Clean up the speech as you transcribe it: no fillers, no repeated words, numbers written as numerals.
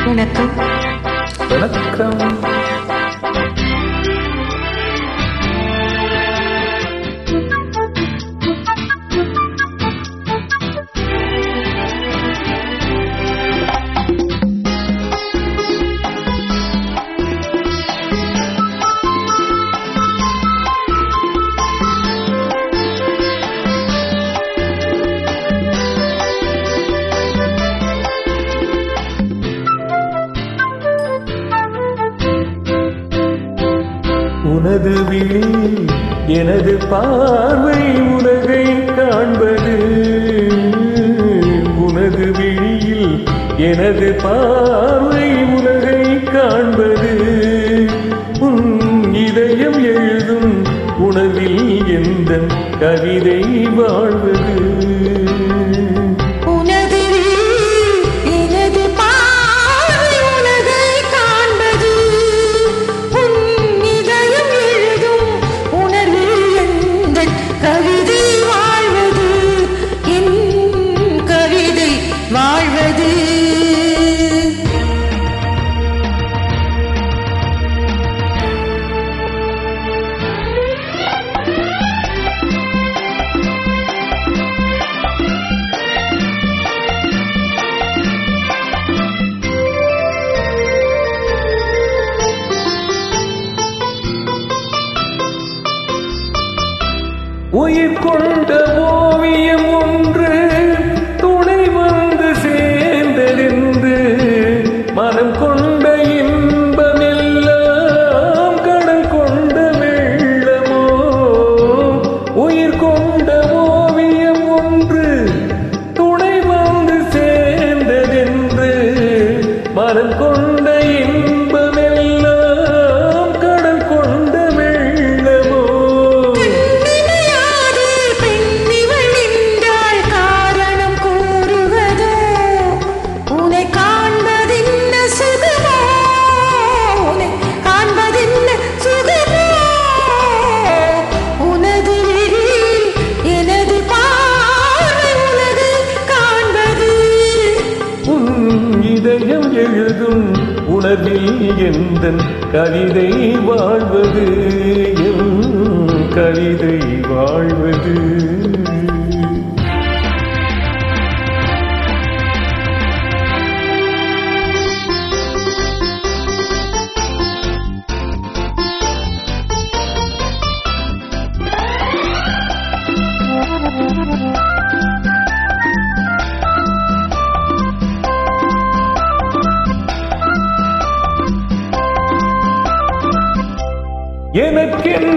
வணக்கம். வணக்கம். உனது விழி எனது பார்வை உலகை காண்பது. உனது விழியில் எனது பார்வை உலகை காண்பது. உன் இதயம் எழுதும் உணர்வில் எந்தன் கவிதை வாழ்வது. உயிர் கொண்ட ஓவியம் ஒன்று துணை வந்து சேர்ந்ததென்று மனம் கொண்ட இன்பமெல்லாம் கடல் கொண்ட வெள்ளமோ. உயிர் கொண்ட ஓவியம் ஒன்று துணை வந்து சேர்ந்ததென்று மனம் கொண்ட இன்பமெல்லாம் கடல் கொண்ட வெள்ளமோ. இதயம் எழுதும் உணர்வில் எந்தன் கவிதை வாழ்வது. கவிதை வாழ்வது. எனக்கென்ன